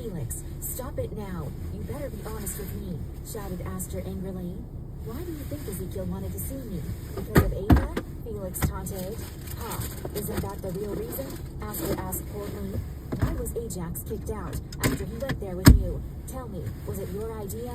Felix, stop it now. You better be honest with me, shouted Aster angrily. Why do you think Ezekiel wanted to see me? Because of Ava? Felix taunted. Ha, isn't that the real reason? Aster asked coldly. Why was Ajax kicked out after he went there with you? Tell me, was it your idea?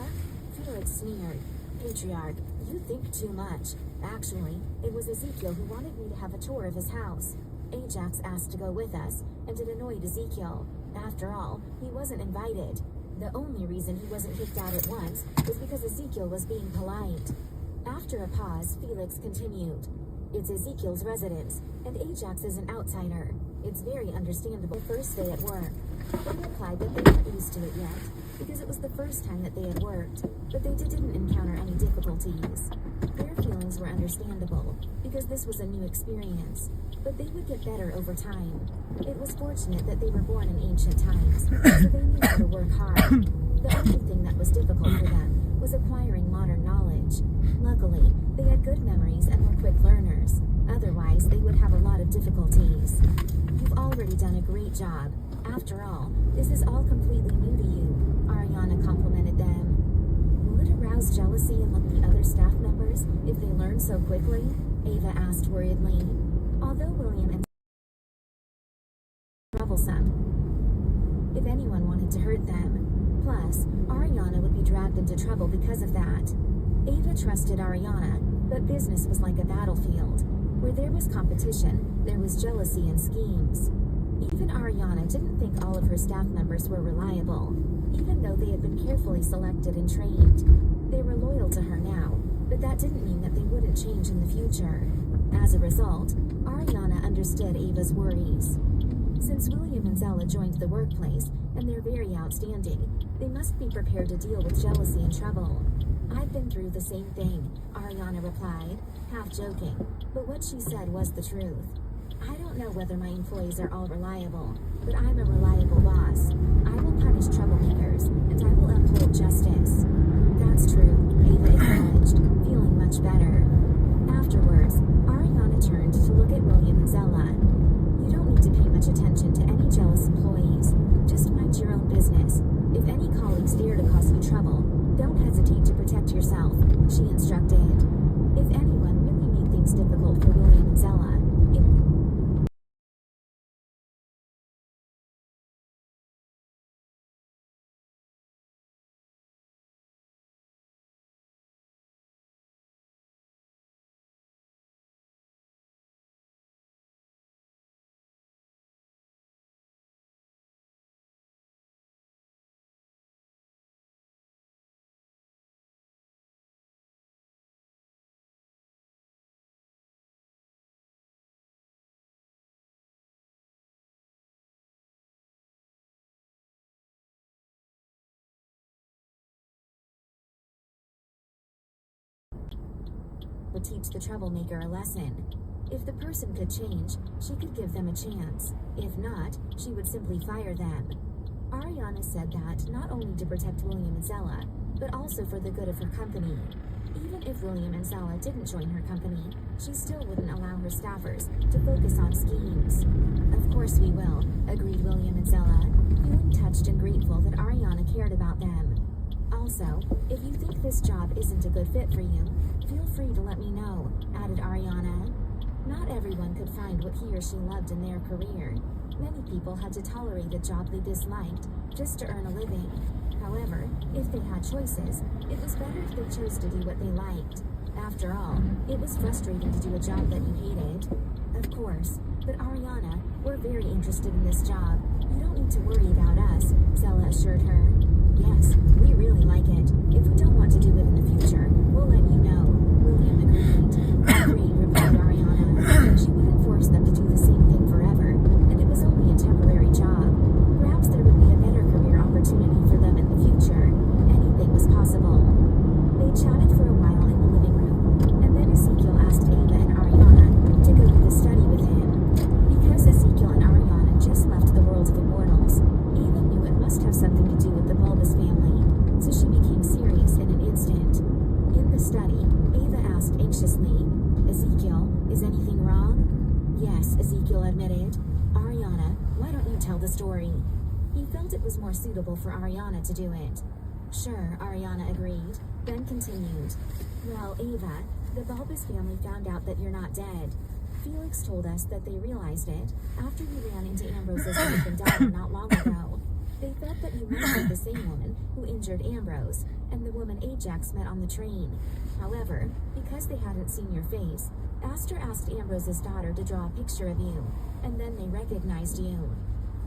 Felix sneered. Patriarch, you think too much. Actually, it was Ezekiel who wanted me to have a tour of his house. Ajax asked to go with us, and it annoyed Ezekiel. After all, he wasn't invited. The only reason he wasn't kicked out at once was because Ezekiel was being polite. After a pause, Felix continued. It's Ezekiel's residence, and Ajax is an outsider. It's very understandable. First day at work. They replied that they weren't used to it yet, because it was the first time that they had worked, but they didn't encounter any difficulties. Their feelings were understandable, because this was a new experience, but they would get better over time. It was fortunate that they were born in ancient times, so they knew how to work hard. The only thing that was difficult for them was acquiring modern knowledge. Luckily, they had good memories and were quick learners. Otherwise, they would have a lot of difficulties. You've already done a great job. After all, this is all completely new to you, Ariana complimented them. Will it arouse jealousy among the other staff members if they learn so quickly? Ava asked worriedly. Although William and troublesome, if anyone wanted to hurt them. Plus, Ariana would be dragged into trouble because of that. Ava trusted Ariana, but business was like a battlefield. Where there was competition, there was jealousy and schemes. Even Ariana didn't think all of her staff members were reliable, even though they had been carefully selected and trained. They were loyal to her now, but that didn't mean that they wouldn't change in the future. As a result, Ariana understood Ava's worries. Since William and Zella joined the workplace, and they're very outstanding, they must be prepared to deal with jealousy and trouble. I've been through the same thing, Ariana replied, half joking, but what she said was the truth. I don't know whether my employees are all reliable, but I'm a reliable boss. I will punish troublemakers, and I will uphold justice. That's true, Ava acknowledged, feeling much better. Afterwards, Ariana turned to look at William and Zella. You don't need to pay much attention to any jealous employees. Just mind your own business. If any colleagues dare to cause you trouble, don't hesitate to protect yourself, she instructed. If anyone really made things difficult for William and Zella, would teach the troublemaker a lesson. If the person could change, she could give them a chance. If not, she would simply fire them. Ariana said that not only to protect William and Zella, but also for the good of her company. Even if William and Zella didn't join her company, she still wouldn't allow her staffers to focus on schemes. Of course we will, agreed William and Zella, feeling touched and grateful that Ariana cared about them. Also, if you think this job isn't a good fit for you, feel free to let me know, added Ariana. Not everyone could find what he or she loved in their career. Many people had to tolerate a job they disliked just to earn a living. However, if they had choices, it was better if they chose to do what they liked. After all, it was frustrating to do a job that you hated. Of course, but Ariana, we're very interested in this job. You don't need to worry about us, Zella assured her. Yes, we really like it. If we don't want to do it in the future, we'll let you know. William agreed. Agreed, replied Ariana. She wouldn't force them to do the same thing forever, and it was only a temporary job. Perhaps there would be a better career opportunity for them in the future. Anything was possible. They chatted for a while in the living room, and then Ezekiel asked Ava and Ariana to go to the study with him. Because Ezekiel and Ariana just left the world of immortals, Ava knew it must have something to do with the bulbous family, so she became serious in an instant. In the study, He felt it was more suitable for Ariana to do it. Sure, Ariana agreed, then continued. Well, Ava, the Bulbous family found out that you're not dead. Felix told us that they realized it after you ran into Ambrose's wife and daughter not long ago. They thought that you might be the same woman who injured Ambrose and the woman Ajax met on the train. However, because they hadn't seen your face, Aster asked Ambrose's daughter to draw a picture of you, and then they recognized you.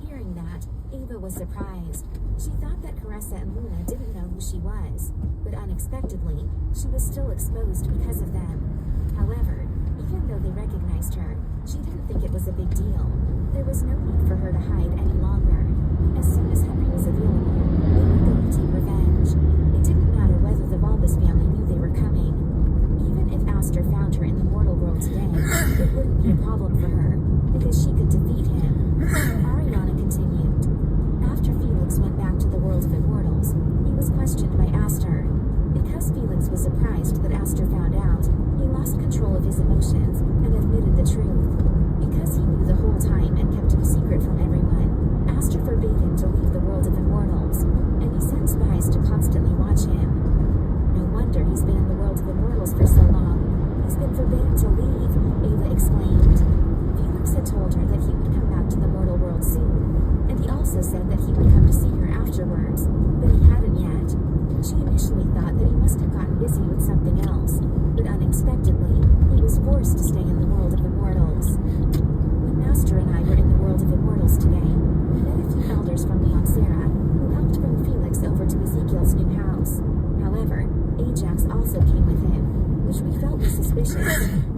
Hearing that, Ava was surprised. She thought that Caressa and Luna didn't know who she was, but unexpectedly, she was still exposed because of them. However, even though they recognized her, she didn't think it was a big deal. There was no need for her to hide any longer. As soon as Henry was available, they would go to take revenge. It didn't matter whether the Bulbous family knew they were coming. Even if Aster found her in the mortal world today, it wouldn't be a problem for her, because she could defeat him. Ariana continued. After Felix went back to the world of immortals, he was questioned by Aster. Because Felix was surprised that Aster found out, he lost control of his emotions and admitted the truth. Because he knew the whole time and kept it a secret from everyone, Aster forbade him to leave the world of immortals, and he sent spies to constantly watch him. No wonder he's been in the world of immortals for so long. He's been forbidden to leave, Ava exclaimed. Felix had told her that he would come back to the mortal world soon, and he also said that he would come to see her afterwards, but he hadn't yet. She initially thought that he must have gotten busy with something else, but unexpectedly, he was forced to stay in the world of immortals. When Master and I were in the world of immortals today, we met a few elders from Beyond Sarah, who helped bring Felix over to Ezekiel's new house. However, Ajax also came with him, which we felt was suspicious.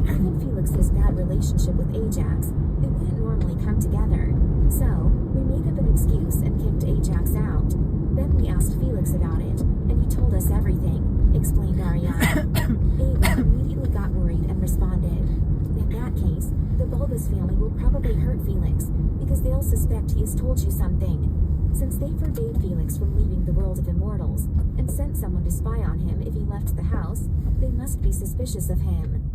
Given Felix's bad relationship with Ajax, they wouldn't normally come together. So, we made up an excuse and kicked Ajax out. Then we asked Felix about it, and he told us everything, explained Ariana. Ava immediately got worried and responded. In that case, the Bulbous family will probably hurt Felix, because they'll suspect he has told you something. Since they forbade Felix from leaving the world of immortals, and sent someone to spy on him if he left the house, they must be suspicious of him.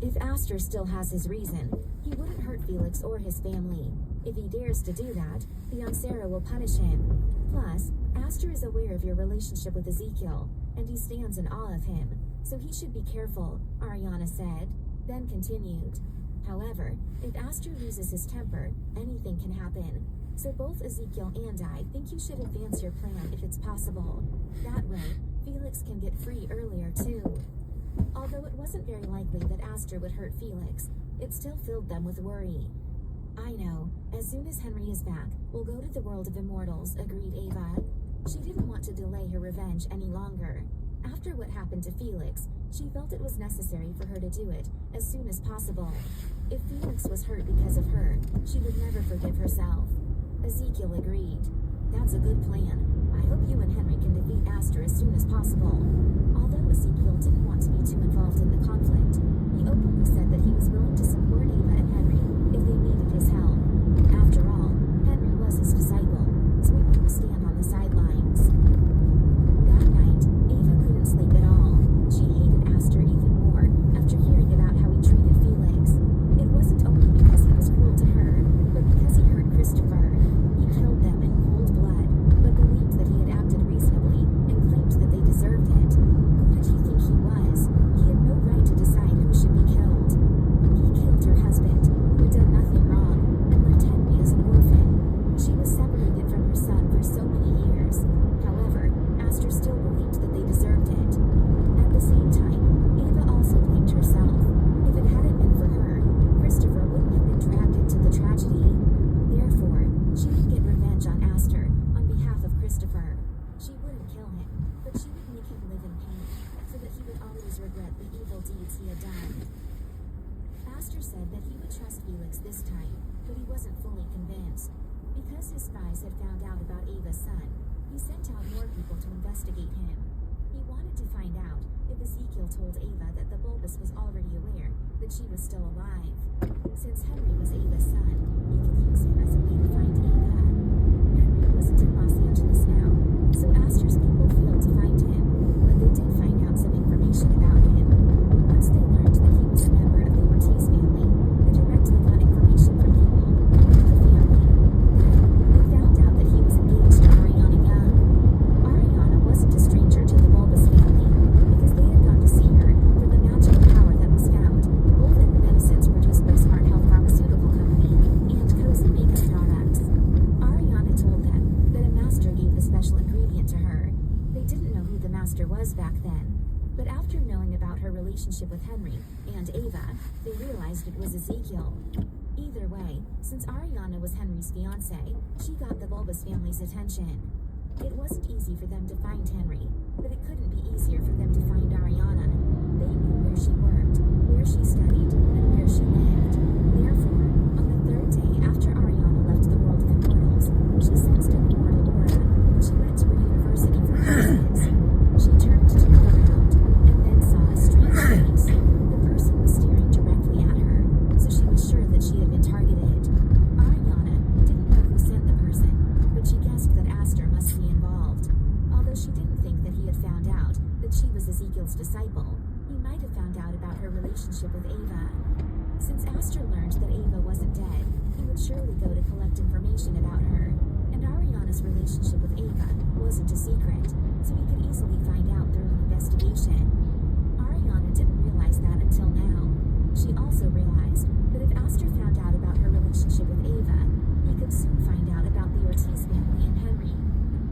If Aster still has his reason, he wouldn't hurt Felix or his family. If he dares to do that, the Ansera will punish him. Plus, Aster is aware of your relationship with Ezekiel, and he stands in awe of him, so he should be careful, Ariana said, then continued. However, if Aster loses his temper, anything can happen. So both Ezekiel and I think you should advance your plan if it's possible. That way, Felix can get free earlier too. Although it wasn't very likely that Aster would hurt Felix, it still filled them with worry. I know. As soon as Henry is back, we'll go to the world of immortals, agreed Ava. She didn't want to delay her revenge any longer. After what happened to Felix, she felt it was necessary for her to do it as soon as possible. If Felix was hurt because of her, she would never forgive herself. Ezekiel agreed. That's a good plan. I hope you and Henry can defeat Aster as soon as possible. Although Ezekiel didn't want to be too involved in the conflict, he openly said that he was willing to support Ava and Henry if they needed his help. After all, Henry was his disciple, so he wouldn't stand on the sidelines. That night, Ava couldn't sleep at all. She hated Aster even more after hearing about how he treated Felix. It wasn't only because he was cruel to her, but because he hurt Christopher. He killed them in cold blood, but believed that he had acted reasonably and claimed that they deserved it. Who did he think he was? He had no right to decide who should be killed. He killed her husband, who had done nothing wrong, and left Henry as an orphan. She was separated from her son for so many years. However, Aster still believed that they deserved it. At the same time, Ava also blamed herself. If it hadn't been for her, Christopher wouldn't have been dragged into the tragedy. Therefore, she would get revenge on Aster on behalf of Christopher. She wouldn't kill him, but she would make him live in pain, so that he would always regret the evil deeds he had done. Aster said that he would trust Felix this time, but he wasn't fully convinced. Because his spies had found out about Ava's son, he sent out more people to investigate him. He wanted to find out if Ezekiel told Ava that the Bulbous was already aware that she was still alive. Since Henry was Ava's son, he could use him as a way to find Ava. Henry wasn't in Los Angeles now, so Aster's people failed to find him, but they did find out some information about him. Once they learned that he was a member of the Ortiz family, they directly got information from people in the family. Then, they found out that he was engaged the master was back then. But after knowing about her relationship with Henry and Ava, they realized it was Ezekiel. Either way, since Ariana was Henry's fiancée, she got the Bulbous family's attention. It wasn't easy for them to find Henry, but it couldn't be easier for them to find Ariana. They knew where she worked, where she studied, and where she lived. Therefore, on the third day after Ariana left the world of immortals, she sensed an immortal aura. She went to a university for courses. She turned to look around, and then saw a strange face. The person was staring directly at her, so she was sure that she had been targeted. Ariana didn't know who sent the person, but she guessed that Aster must be involved. Although she didn't think that he had found out that she was Ezekiel's disciple, he might have found out about her relationship with Ava. Since Aster learned that Ava wasn't dead, he would surely go to collect information about her. And Ariana's relationship with Ava wasn't a secret, so he could easily find out through an investigation. Ariana didn't realize that until now. She also realized that if Aster found out about her relationship with Ava, he could soon find out about the Ortiz family and Henry.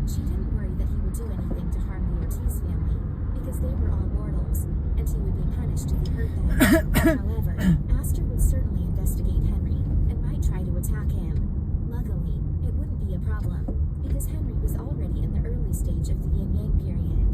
She didn't worry that he would do anything to harm the Ortiz family, because they were all mortals, and he would be punished if he hurt them. However, Aster would certainly investigate Henry, and might try to attack him. Luckily, it wouldn't be a problem, because Henry was already in the early stage of the yin-yang period.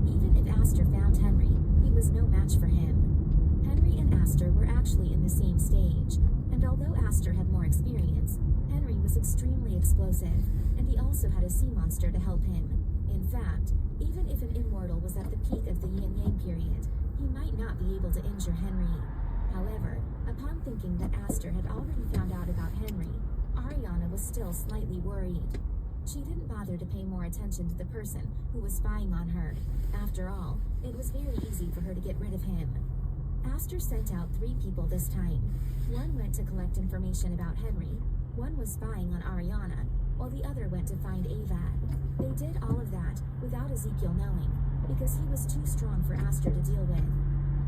Even if Aster found Henry, he was no match for him. Henry and Aster were actually in the same stage, and although Aster had more experience, Henry was extremely explosive, and he also had a sea monster to help him. In fact, even if an immortal was at the peak of the yin-yang period, he might not be able to injure Henry. However, upon thinking that Aster had already found out about Henry, Ariana was still slightly worried. She didn't bother to pay more attention to the person who was spying on her. After all, it was very easy for her to get rid of him. Aster sent out 3 people this time. One went to collect information about Henry, one was spying on Ariana, while the other went to find Ava. They did all of that without Ezekiel knowing, because he was too strong for Aster to deal with.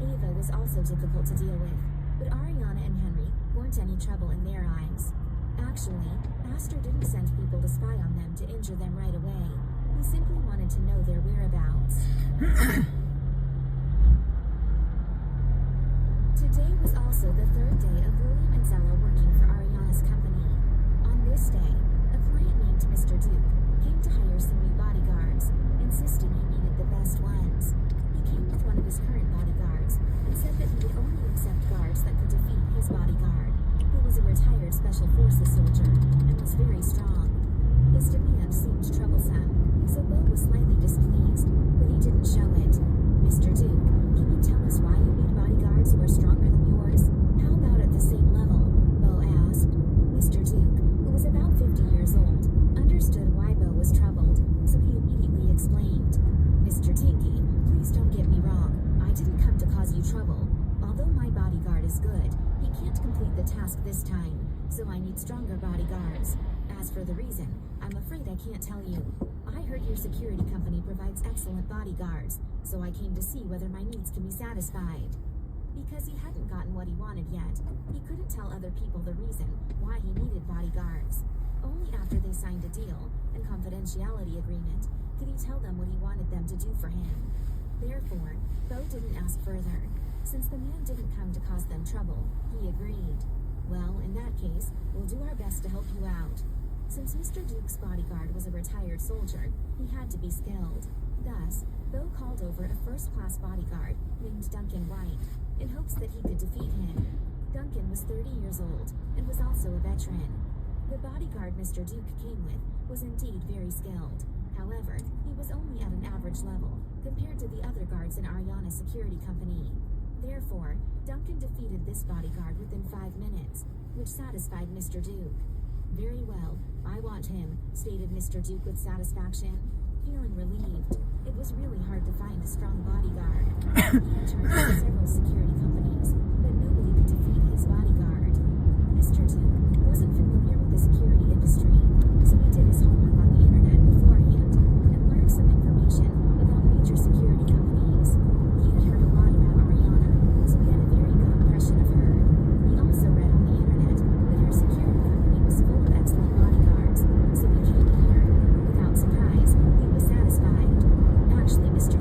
Ava was also difficult to deal with, but Ariana and Henry weren't any trouble in their eyes. Actually, Aster didn't send people to spy on them to injure them right away. He simply wanted to know their whereabouts. Today was also the 3rd day of William and Zella working for Ariana's company. On this day, a client named Mr. Duke came to hire some new bodyguards, insisting he needed the best ones. He came with one of his current bodyguards and said that he would only accept guards that could defeat his bodyguard, who was a retired Special Forces soldier and was very strong. His demand seemed troublesome, so Bo was slightly displeased, but he didn't show it. Mr. Duke, can you tell us why you need bodyguards who are stronger than yours? How about at the same level? Bo asked. Mr. Duke, who was about 50 years old, understood why Bo was troubled, so he immediately explained. Mr. Tinky, please don't get me wrong. I didn't come to cause you trouble. Although my bodyguard is good, he can't complete the task this time, so I need stronger bodyguards. As for the reason, I'm afraid I can't tell you. I heard your security company provides excellent bodyguards, so I came to see whether my needs can be satisfied. Because he hadn't gotten what he wanted yet, he couldn't tell other people the reason why he needed bodyguards. Only after they signed a deal and confidentiality agreement could he tell them what he wanted them to do for him. Therefore, Bo didn't ask further. Since the man didn't come to cause them trouble, he agreed. Well, in that case, we'll do our best to help you out. Since Mr. Duke's bodyguard was a retired soldier, he had to be skilled. Thus, Bo called over a first-class bodyguard named Duncan White, in hopes that he could defeat him. Duncan was 30 years old, and was also a veteran. The bodyguard Mr. Duke came with was indeed very skilled. However, he was only at an average level, compared to the other guards in Ariana's security company. Therefore, Duncan defeated this bodyguard within 5 minutes, which satisfied Mr. Duke. Very well, I want him, stated Mr. Duke with satisfaction. Feeling relieved, it was really hard to find a strong bodyguard. He had tried several security companies, but nobody could defeat his bodyguard. Mr. Duke wasn't familiar with the security industry, so he did his homework on the internet beforehand and learned some information about major security companies. He had heard a lot about Ariana, so he had a very good impression of her. He also read on the internet that her security company was full of excellent bodyguards, so he came here. Without surprise, he was satisfied. Actually, Mr.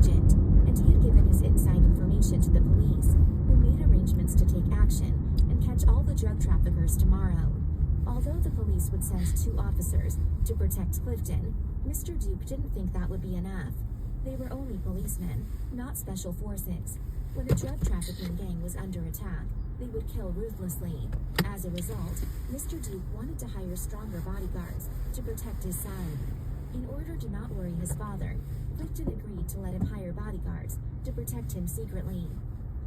agent, and he had given his inside information to the police, who made arrangements to take action and catch all the drug traffickers tomorrow. Although the police would send 2 officers to protect Clifton, Mr. Duke didn't think that would be enough. They were only policemen, not special forces. When a drug trafficking gang was under attack, they would kill ruthlessly. As a result, Mr. Duke wanted to hire stronger bodyguards to protect his son. In order to not worry his father, Clifton agreed to let him hire bodyguards to protect him secretly.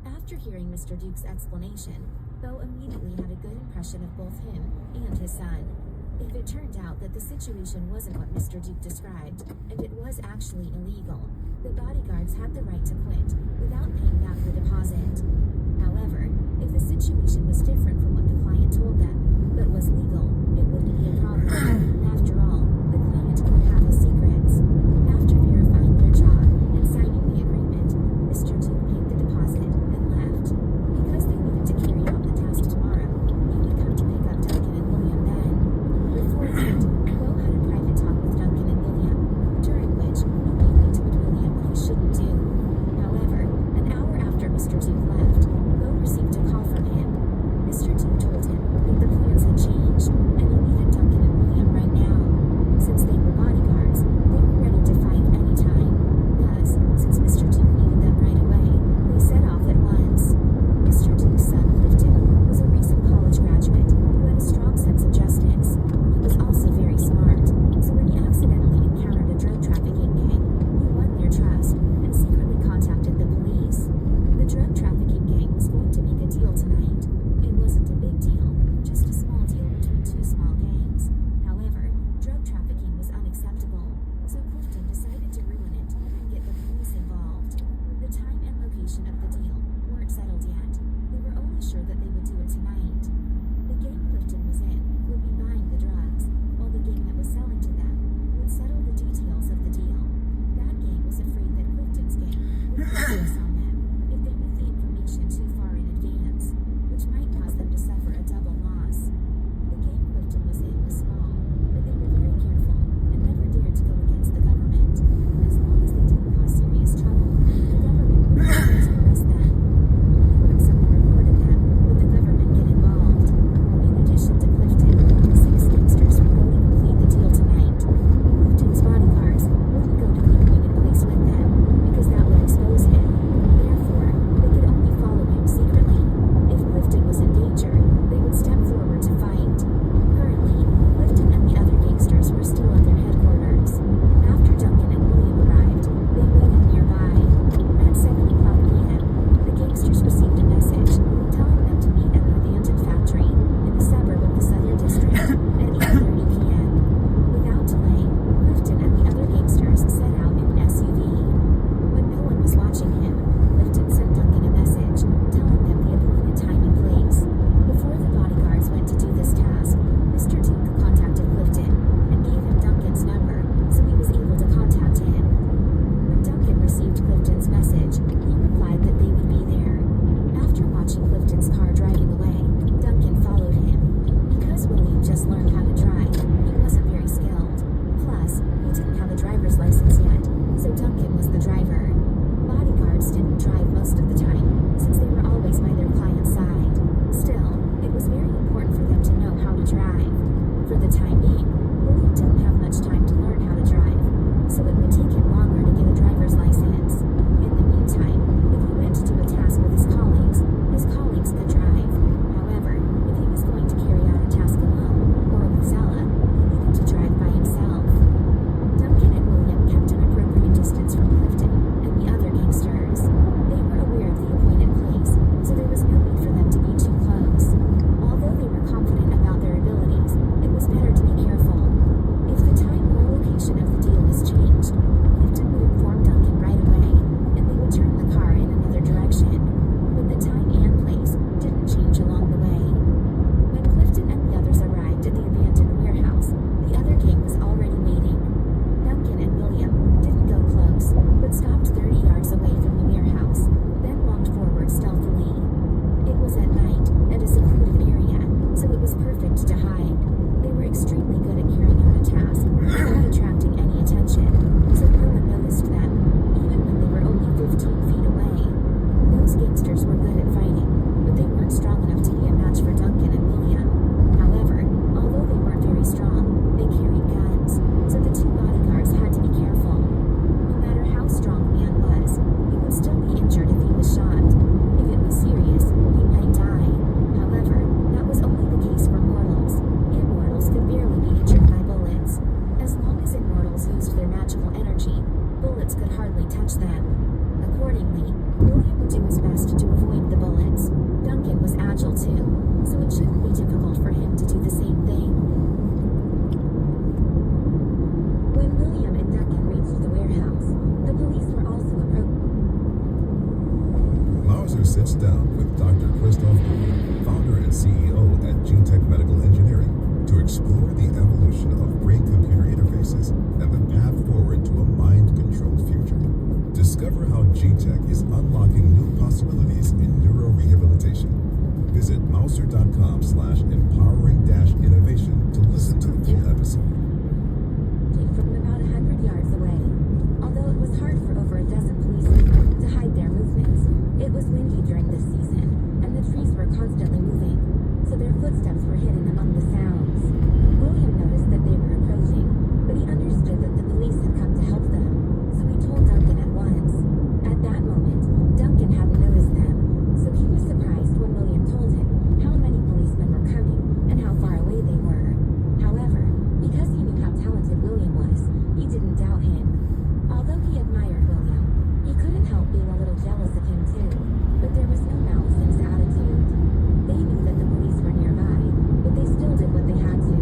After hearing Mr. Duke's explanation, Bo immediately had a good impression of both him and his son. If it turned out that the situation wasn't what Mr. Duke described, and it was actually illegal, the bodyguards had the right to quit without paying back the deposit. However, if the situation was different from what the client told them, but was legal, it wouldn't be a problem. After all, the client could have his secrets. After verifying their job and signing the agreement, Mr. Duke paid the deposit and left. Because they needed to carry out the task tomorrow, he would come to pick up Duncan and William then. Before that, Bo had a private talk with Duncan and William, during which he mainly told William what he shouldn't do. However, an hour after Mr. Duke left, Bo received a call from him. Mr. Duke told him that the plans had changed, and he needed Duncan and William right now. Since they were bodyguards, they were ready to fight any time. Thus, since Mr. Duke needed them right away, they set off at once. Mr. Duke's son, Clifton, was a recent college graduate who had a strong sense of justice. He was also very smart, so when he accidentally encountered a drug trafficking gang, he won their trust and secretly contacted the police. The drug trafficking gang was going to make a deal tonight. It wasn't a big deal, just a small deal between 2 small gangs. However, drug trafficking was unacceptable, so Clifton decided to ruin it and get the police involved. The time and location of the deal weren't settled yet. They were only sure that they would do it tonight. The gang Clifton was in would be buying the drugs, while the gang that was selling to them would settle the details of the deal. That gang was afraid that Clifton's gang would focus on them if they knew the information too far in advance, which might cause them to suffer a double loss. The gang Clifton was in was small, but they were very careful and never dared to go against the government. As long as they didn't cause serious trouble, the government would be able to arrest them. Only when someone reported them would the government get involved. In addition to Clifton, 6 gangsters would go to complete the deal tonight. Clifton's bodyguards wouldn't go to the appointed place with them, because that would expose him. Therefore, they could only follow him secretly. If Clifton was in danger, they would step forward to fight. Currently, Clifton and the other gangsters were still at their headquarters. After Duncan and William arrived, they waited nearby. At 7 o'clock p.m., the gangsters received a message telling them to meet at an abandoned factory in a suburb of the Southern District at 8:30 p.m. Without delay, Clifton and the other gangsters set out in an SUV. When no one was watching him, Clifton sent Duncan a message telling them the appointed time and place. Before the bodyguards went to do this task, Mr. Duke contacted Clifton and gave him Duncan's number, so he was able to contact him. When Duncan received Clifton's message, he replied that they would be there. After watching Clifton's car driving away, Duncan followed him. Because William just learned how to drive, he wasn't very skilled. Plus, he didn't have a driver's license yet, so Duncan was the driver. Bodyguards didn't drive most of the time, since they were always by their client's side. Still, it was very important for them to know how to drive. For the time being, William didn't have much time to learn how to drive, so it would take him longer to get a driver's license. In the meantime, if he went to do a task with his colleagues could drive. However, if he was going to carry out a task alone, or with Zella, he needed to drive by himself. Duncan and William kept an appropriate distance from Clifton and the other gangsters. They were aware of the appointed place, so there was no need for them to be too close. Although they were confident about their abilities, it was better to be careful. If the time or location of the deal was changed, bullets could hardly touch them. Accordingly, William would do his best to avoid the bullets. Duncan was agile too, so it shouldn't be difficult for him to do the same thing. When William and Duncan reached the warehouse, the police were also approaching. Mauser sits down with Dr. Christoph Gruber, founder and CEO at GTech Medical Engineering, to explore the evolution of brain-computer interfaces and the path forward to a mind-controlled future. Discover how GTech is unlocking new possibilities in neurorehabilitation. Visit mauser.com/empowering-innovation to listen to the full episode. From about 100 yards away. Although it was hard for over a dozen policemen to hide their movements, it was windy during this season, and the trees were constantly moving, so their footsteps were hidden among the sounds. William noticed that they were approaching, but he understood that the police had come to help them, so he told Duncan at once. At that moment, Duncan hadn't noticed them, so he was surprised when William told him how many policemen were coming and how far away they were. However, because he knew how talented William was, he didn't doubt him. Although he admired William, he couldn't help being a little jealous of him too, but there was no malice in his attitude. They knew that the police were nearby, but they still did what they had to.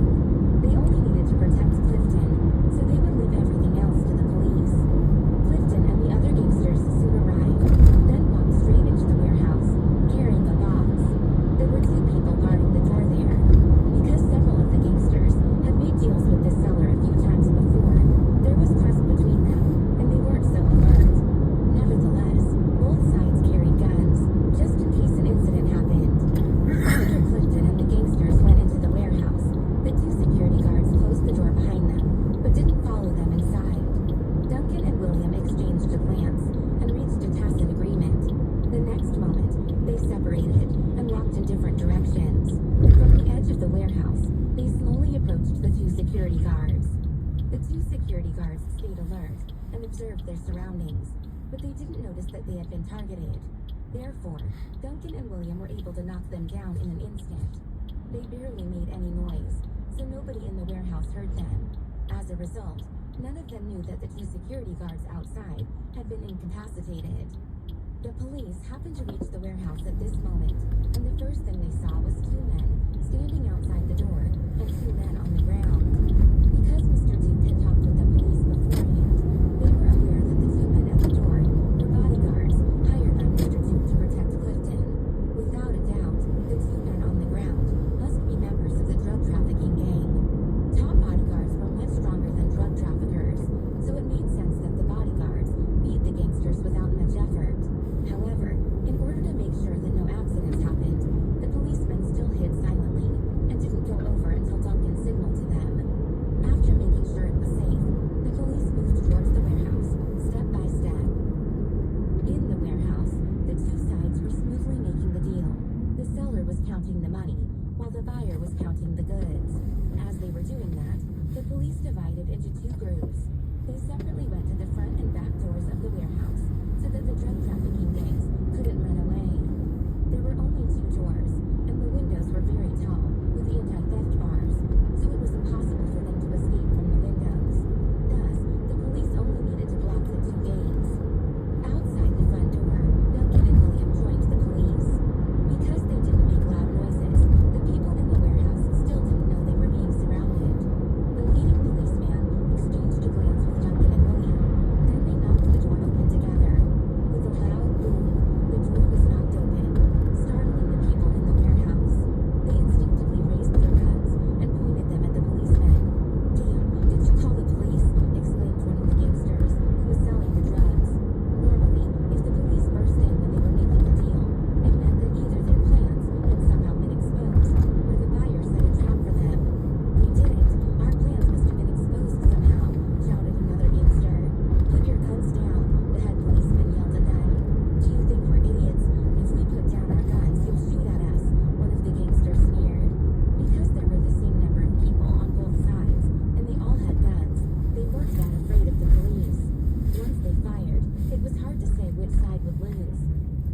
They only needed to protect Clifton, so they would leave everything else to the police. Clifton and the other gangsters soon arrived, then walked straight into the warehouse, carrying a box. There were two people guarding the door there. Because several of the gangsters had made deals with this seller a few times before, there was trust between them, and they weren't so alert. Nevertheless, both sides carried guns, just in case an incident happened. After Clifton and the gangsters went into the warehouse, the two security guards closed the door behind them, but didn't follow them inside. Duncan and William exchanged a glance and reached a tacit agreement. The next moment, they separated and walked in different directions. From the edge of the warehouse, they slowly approached the two security guards. The two security guards stayed alert and observed their surroundings, but they didn't notice that they had been targeted. Therefore, Duncan and William were able to knock them down in an instant. They barely made any noise, so nobody in the warehouse heard them. As a result, none of them knew that the two security guards outside had been incapacitated. The police happened to reach the warehouse at this moment, and the first thing they saw was two men standing outside the door and two men on the ground. Because Mr. Duke had talked with the police beforehand, they were aware that the two men at the door were bodyguards hired by Mr. Duke to protect Clifton. Without a doubt, the two men on the ground must be members of the drug trafficking gang. Top bodyguards were much stronger than drug traffickers, so it made sense that the bodyguards beat the gangsters without much effort. However, in order to make sure that no accidents happened, the policemen still hid silently and didn't go over until Duncan signaled to them. After making sure it was safe, the police moved towards the warehouse, step by step. In the warehouse, the two sides were smoothly making the deal. The seller was counting the money, while the buyer was counting the goods. As they were doing that, the police divided into two groups. They separately went to the front and back doors of the warehouse, so that the drug trafficking gangs couldn't run away. There were only two doors, and the windows were very tall, with anti-theft bars, so it was impossible for them to escape from the windows. Thus, the police only needed to block the two gates. Outside the front door, Duncan and William joined the police. Because they didn't make loud noises, the people in the warehouse still didn't know they were being surrounded. The leading policeman exchanged a glance with Duncan and William, then they knocked the door open together. With a loud boom, the door was knocked open, startling the people in the warehouse. They instinctively raised their guns and pointed them at the policemen. "Damn, did you call the police?" exclaimed one of the gangsters, who was selling the drugs. Normally, if the police burst in when they were making a deal, it meant that either their plans had somehow been exposed, or the buyer set a trap for them. "We didn't. Our plans must have been exposed somehow," shouted another gangster. "Put your guns down," the head policeman yelled at them. "Do you think we're idiots? If we put down our guns, you'll shoot at us," one of the gangsters sneered. Because there were the same number of people on both sides, and they all had guns, they weren't that afraid of the police. Once they fired, it was hard to say which side would lose.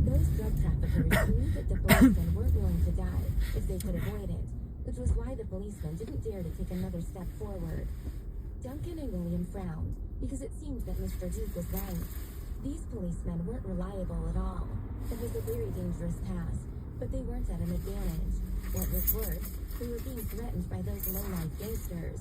Those drug traffickers knew that the policemen weren't willing to die if they could avoid it, which was why the policemen didn't dare to take another step forward. Duncan and William frowned because it seemed that Mr. Duke was right. These policemen weren't reliable at all. It was a very dangerous task, but they weren't at an advantage. What was worse, they were being threatened by those low-life gangsters.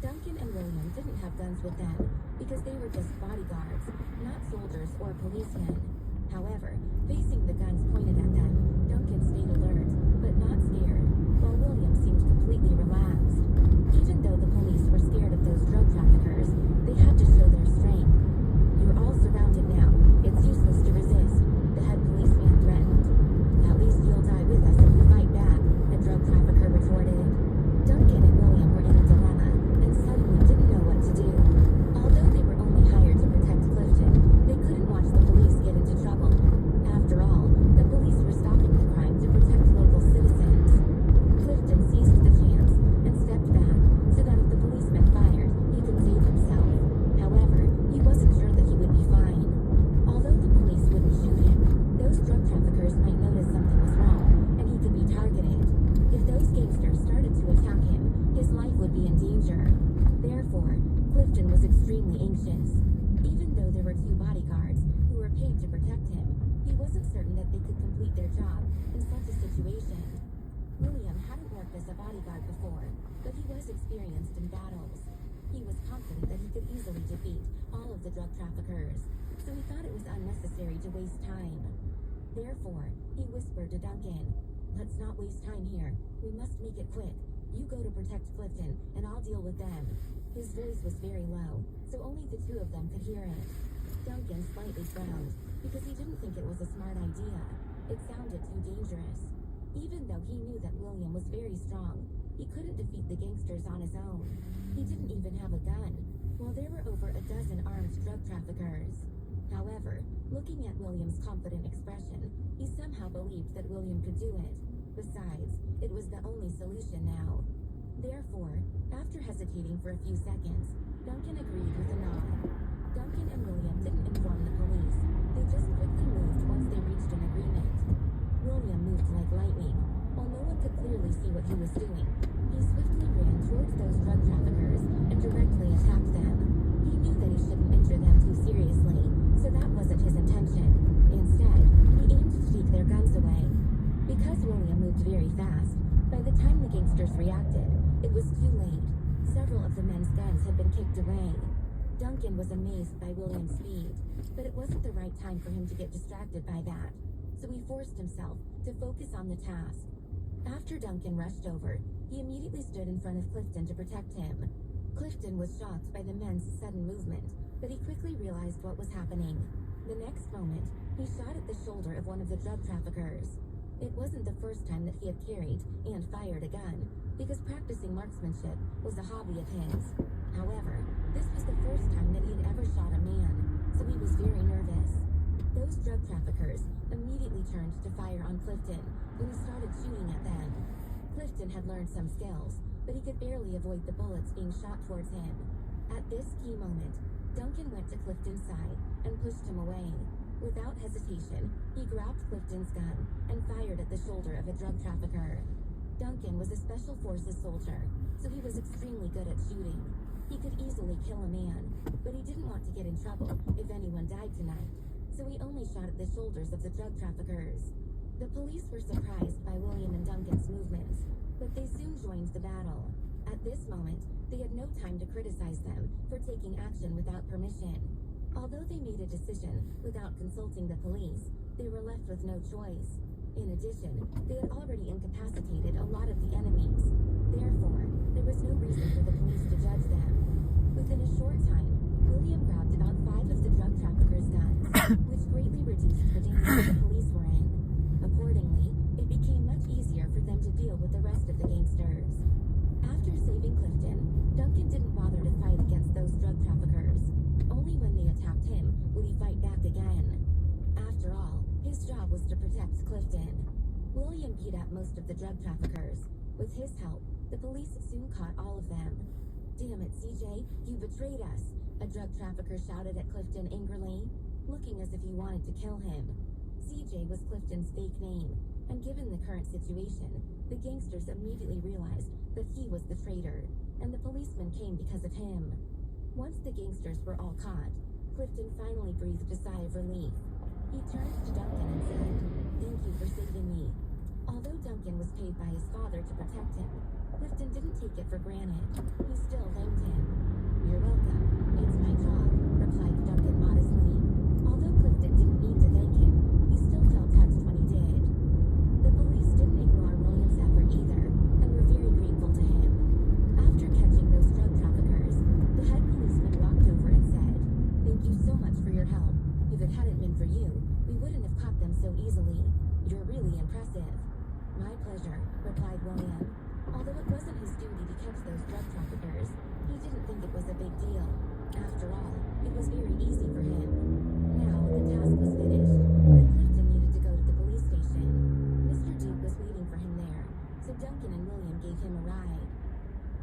Duncan and William didn't have guns with them because they were just bodyguards, not soldiers or policemen. However, facing the guns pointed at them, Duncan stayed alert, but not scared, while William seemed completely relaxed. Even though the police were scared of those drug traffickers, they had to show their strength. "You're all surrounded now. It's useless to resist," the head policeman threatened. "At least you'll die with us if you fight back," the drug trafficker retorted. Duncan and William were in a dilemma and suddenly didn't know what to do. Although they were only hired to protect Clifton, they couldn't watch the police get into trouble. After all, the police were stopping the crime to protect local citizens. Clifton seized the chance and stepped back so that if the policeman fired, he could save himself. However, he wasn't sure that he would be fine. Although the police wouldn't shoot him, those drug traffickers might notice something was wrong, and he could be targeted. If those gangsters started to attack him, his life would be in danger. Therefore, Clifton was extremely anxious. Even though there were two bodyguards who were paid to protect him, he wasn't certain that they could complete their job in such a situation. William hadn't worked as a bodyguard before, but he was experienced in battles. He was confident that he could easily defeat all of the drug traffickers, so he thought it was unnecessary to waste time. Therefore, he whispered to Duncan, "Let's not waste time here. We must make it quick. You go to protect Clifton, and I'll deal with them." His voice was very low, so only the two of them could hear it. Duncan slightly frowned, because he didn't think it was a smart idea. It sounded too dangerous. Even though he knew that William was very strong, he couldn't defeat the gangsters on his own. He didn't even have a gun, while there were over a dozen armed drug traffickers. However, looking at William's confident expression, he somehow believed that William could do it. Besides, it was the only solution now. Therefore, after hesitating for a few seconds, Duncan agreed with a nod. Duncan and William didn't inform the police. They just quickly moved once they reached an agreement. William moved like lightning. While no one could clearly see what he was doing, he swiftly ran towards those drug traffickers and directly attacked them. He knew that he shouldn't injure them too seriously, so that wasn't his intention. Instead, he aimed to take their guns away. Because William moved very fast, by the time the gangsters reacted, it was too late. Several of the men's guns had been kicked away. Duncan was amazed by William's speed, but it wasn't the right time for him to get distracted by that, so he forced himself to focus on the task. After Duncan rushed over, he immediately stood in front of Clifton to protect him. Clifton was shocked by the men's sudden movement, but he quickly realized what was happening. The next moment, he shot at the shoulder of one of the drug traffickers. It wasn't the first time that he had carried and fired a gun, because practicing marksmanship was a hobby of his. However, this was the first time that he had ever shot a man, so he was very nervous. Those drug traffickers immediately turned to fire on Clifton when he started shooting at them. Clifton had learned some skills, but he could barely avoid the bullets being shot towards him. At this key moment, Duncan went to Clifton's side and pushed him away. Without hesitation, he grabbed Clifton's gun and fired at the shoulder of a drug trafficker. Duncan was a special forces soldier, so he was extremely good at shooting. He could easily kill a man, but he didn't want to get in trouble if anyone died tonight, so he only shot at the shoulders of the drug traffickers. The police were surprised by William and Duncan's movements, but they soon joined the battle. At this moment, they had no time to criticize them for taking action without permission. Although they made a decision without consulting the police, they were left with no choice. In addition, they had already incapacitated a lot of the enemies. Therefore, there was no reason for the police to judge them. Within a short time, William grabbed about 5 of the drug traffickers' guns, which greatly reduced the danger the police were in. Accordingly, it became much easier for them to deal with the rest of the gangsters. After saving Clifton, Duncan didn't bother to fight against those drug traffickers. Only when they attacked him would he fight back again. After all, his job was to protect Clifton. William beat up most of the drug traffickers. With his help, the police soon caught all of them. "Damn it, CJ, you betrayed us," a drug trafficker shouted at Clifton angrily, looking as if he wanted to kill him. CJ was Clifton's fake name, and given the current situation, the gangsters immediately realized that he was the traitor. and the policeman came because of him. Once the gangsters were all caught, Clifton finally breathed a sigh of relief. He turned to Duncan and said, "Thank you for saving me." Although Duncan was paid by his father to protect him, Clifton didn't take it for granted. He still thanked him. "You're welcome. It's my job," replied Duncan modestly. Although Clifton didn't need to thank him, he still felt touched when he did. The police didn't ignore William's effort either, and were very grateful to him. After catching those drug traffickers, the head policeman walked over and said, "Thank you so much for your help. If it hadn't been for you, we wouldn't have caught them so easily. You're really impressive." "My pleasure," replied William. Although it wasn't his duty to catch those drug traffickers, he didn't think it was a big deal. After all, it was very easy for him. Now, the task was finished, but Clifton needed to go to the police station. Mr. Duke was waiting for him there, so Duncan and William gave him a ride.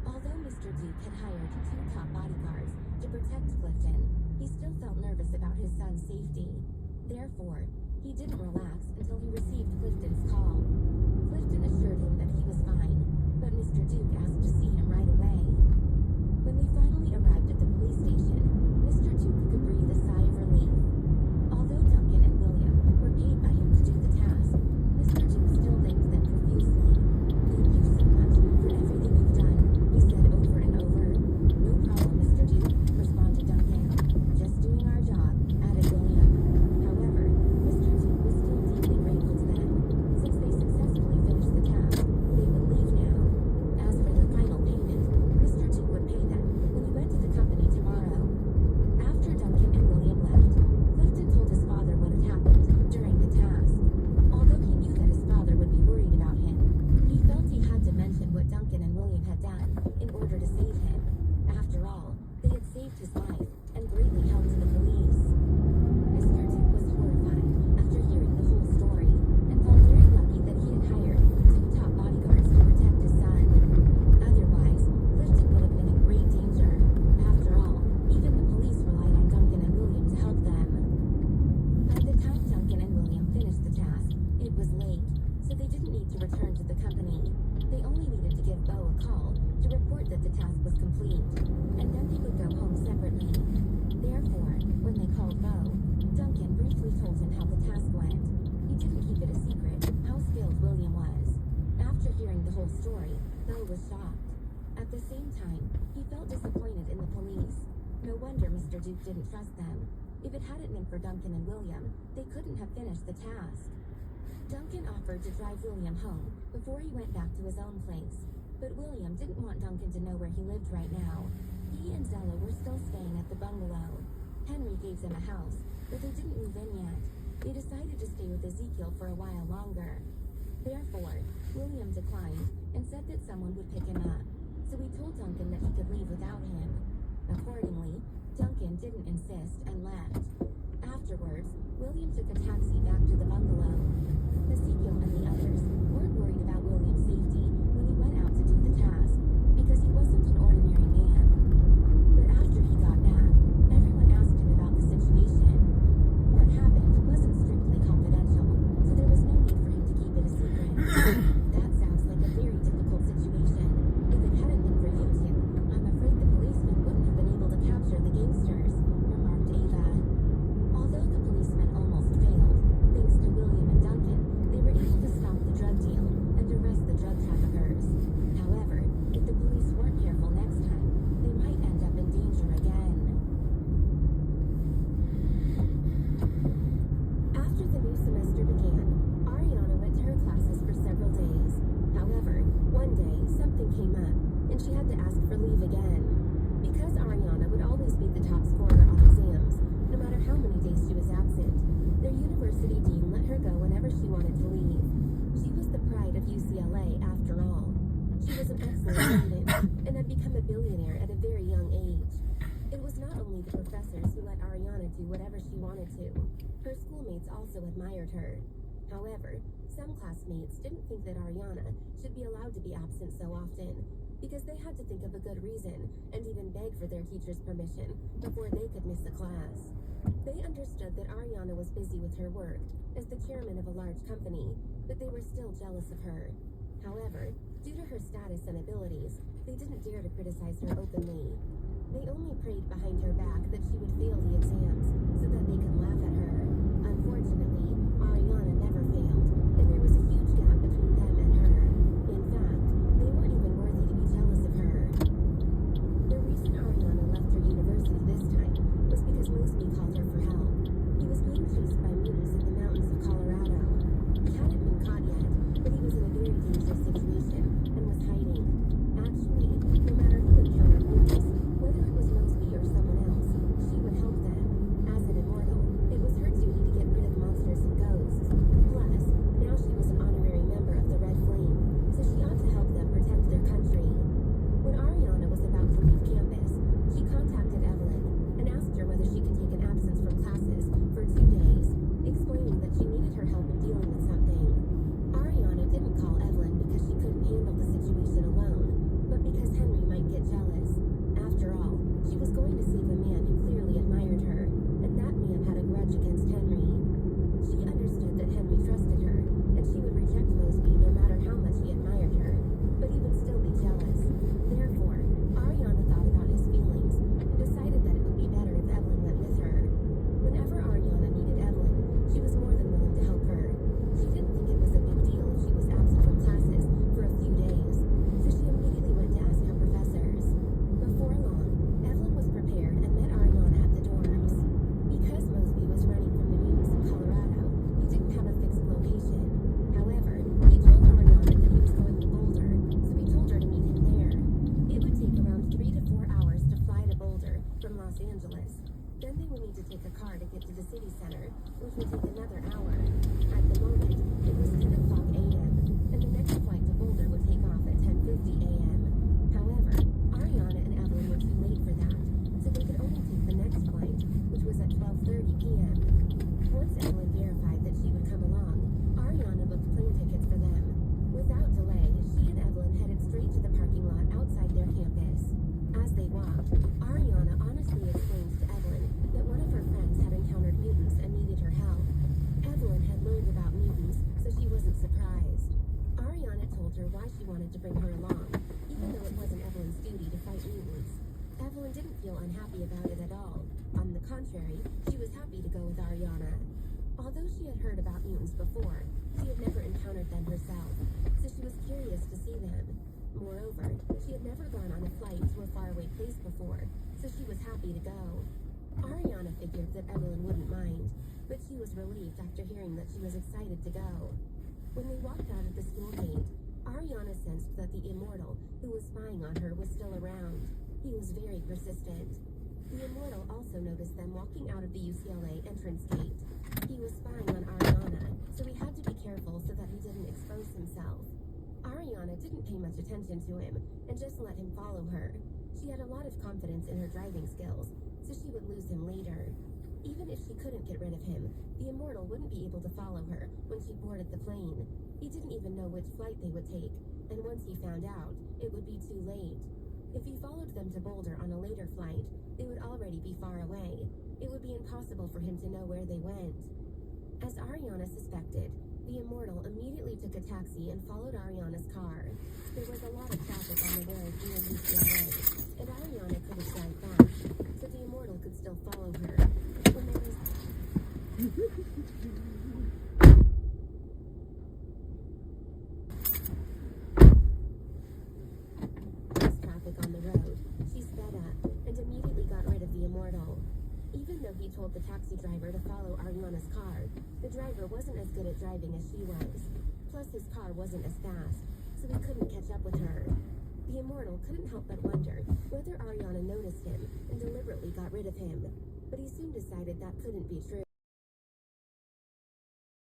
Although Mr. Duke had hired 2 top bodyguards to protect Clifton, he still felt nervous about his son's safety. Therefore, he didn't relax until he received Clifton's call. Clifton assured him that he was fine, but Mr. Duke asked to see him right away. When they finally arrived at the police station, Mr. Duke could breathe a sigh of relief. Although Duncan and William were paid by him to do the task, Mr. Duke still thanked them profusely. "Thank you so much for everything you've done," he said over and over. "No problem, Mr. Duke," responded Duncan. "Just doing our job," added William. However, Mr. Duke was still deeply grateful to them. Since they successfully finished the task, they would leave now. As for the final payment, Mr. Duke would pay them when he went to the company tomorrow. After Duncan and William left, Clifton told his father what had happened during the task. Although he knew that his father would be worried about him, he felt he had to mention what Duncan and William had done in order to save him. After all, they had saved his life and greatly helped the police. Mr. Duke was horrified after hearing the whole story and felt very lucky that he had hired 2 top bodyguards to protect his son. Otherwise, Clifton would have been in great danger. After all, even the police relied on Duncan and William to help them. By the time Duncan and William finished the task, it was late, so they didn't need to return to the company. They only needed to give Bo a call to report that the task was complete, and then they would go home separately. Therefore, when they called Bo, Duncan briefly told him how the task went. He didn't keep it a secret how skilled William was. After hearing the whole story, Bo was shocked. At the same time, he felt disappointed in the police. No wonder Mr. Duke didn't trust them. If it hadn't been for Duncan and William, they couldn't have finished the task. Duncan offered to drive William home before he went back to his own place, but William didn't want Duncan to know where he lived right now. He and Zella were still staying at the bungalow. Henry gave them a house, but they didn't move in yet. They decided to stay with Ezekiel for a while longer. Therefore, William declined and said that someone would pick him up, so he told Duncan that he could leave without him. Accordingly, Duncan didn't insist and left. Afterwards, William took a taxi back to the bungalow. Ezekiel and the others weren't worried about William's safety when he went out to do the task, because he wasn't an ordinary man. But after he got back, everyone asked him about the situation. What happened wasn't strictly confidential, so there was no need for him to keep it a secret. "That sounds like a very difficult situation. If it hadn't been for you two, I'm afraid the policemen wouldn't have been able to capture the gangsters," remarked Ava. Although the policemen almost failed, thanks to William and Duncan, they were able to stop the drug deal and arrest the drug traffickers. However, if the police weren't careful next time, they might end up in danger again. After the new semester began, Ariana went to her classes for several days. However, one day, something came up, and she had to ask for leave again. Because Ariana would always be the top scorer on exams, no matter how many days she was absent, their university dean let her go whenever she wanted to leave. She was the pride of UCLA, after all. She was an excellent student, and had become a billionaire at a very young age. It was not only the professors who let Ariana do whatever she wanted to. Her schoolmates also admired her. However, some classmates didn't think that Ariana should be allowed to be absent so often, because they had to think of a good reason and even beg for their teacher's permission before they could miss a class. They understood that Ariana was busy with her work as the chairman of a large company, but they were still jealous of her. However, due to her status and abilities, They didn't dare to criticize her openly. They only prayed behind her back that she would fail the exams so that they could laugh at her. Unfortunately, Ariana never failed, and there was a huge gap between them and her. In fact, they weren't even worthy to be jealous of her. The reason Ariana left her university this time was because Mosby called her for help. He was being chased by mutants in the mountains of Colorado. He hadn't been caught yet, but he was in a very dangerous situation and was hiding. Actually, no matter who encountered mutants, whether it was Mosby or someone else, she would help them. As an immortal, it was her duty to get rid of monsters and ghosts. Plus, now she was an honorary member of the Red Flame, so she ought to help them protect their country. When Ariana was about to leave campus, she contacted Evelyn and asked her whether she could take an absence from classes for 2 days, explaining that she needed her help in dealing with something. Ariana didn't call Evelyn because she couldn't handle the situation alone, but because Henry might get jealous. After all, she was going to save a man who clearly admired her, and that man had a grudge against Henry. She understood that Henry trusted her, and she would reject Mosby no matter how much he admired her, but he would still be jealous. Therefore, Ariana thought about his feelings and decided that it would be better if Evelyn went with her. Whenever Ariana needed Evelyn, she was more than willing to help her. She didn't think it was a big deal if she was absent from classes for a few days, so she immediately went to ask her professors. Before long, Evelyn was prepared and met Ariana at the dorms. Because Mosby was running from the mutants in Colorado, he didn't have a fixed location. However, he told Ariana that he was going to Boulder, so he told her to meet him there. It would take around 3 to 4 hours to fly to Boulder from Los Angeles. Then they would need to take a car to get to the city center, which would take another hour. At the moment, it was 10 o'clock a.m., and the next flight to Boulder would take off at 10:50 a.m. However, Ariana and Evelyn were too late for that, so they could only take the next flight, which was at 12:30 p.m. Once Evelyn verified that she would come along, Ariana booked plane tickets for them. Without delay, she and Evelyn headed straight to the parking lot outside their campus. As they walked, Ariana honestly explained to Evelyn that one of her friends had encountered mutants and needed her help. Evelyn had learned about mutants, so she wasn't surprised. Ariana told her why she wanted to bring her along, even though it wasn't Evelyn's duty to fight mutants. Evelyn didn't feel unhappy about it at all. On the contrary, she was happy to go with Ariana. Although she had heard about mutants before, she had never encountered them herself, so she was curious to see them. Moreover, she had never gone on a flight to a faraway place before, so she was happy to go. Ariana figured that Evelyn wouldn't mind, but she was relieved after hearing that she was excited to go. When they walked out of the school gate, Ariana sensed that the immortal who was spying on her was still around. He was very persistent. The immortal also noticed them walking out of the UCLA entrance gate. He was spying on Ariana, so he had to be careful so that he didn't expose himself. Ariana didn't pay much attention to him and just let him follow her. She had a lot of confidence in her driving skills, so she would lose him later. Even if she couldn't get rid of him, the immortal wouldn't be able to follow her when she boarded the plane. He didn't even know which flight they would take, and once he found out, it would be too late. If he followed them to Boulder on a later flight, they would already be far away. It would be impossible for him to know where they went. As Ariana suspected, the immortal immediately took a taxi and followed Ariana's car. There was a lot of traffic on the road near UCLA, and Ariana couldn't drive fast, so the immortal could still follow her. When there was traffic on the road, she sped up and immediately got rid of the immortal. Even though he told the taxi driver to follow Ariana's car, the driver wasn't as good at driving as she was. Plus, his car wasn't as fast, so he couldn't catch up with her. The immortal couldn't help but wonder whether Ariana noticed him and deliberately got rid of him, but he soon decided that couldn't be true.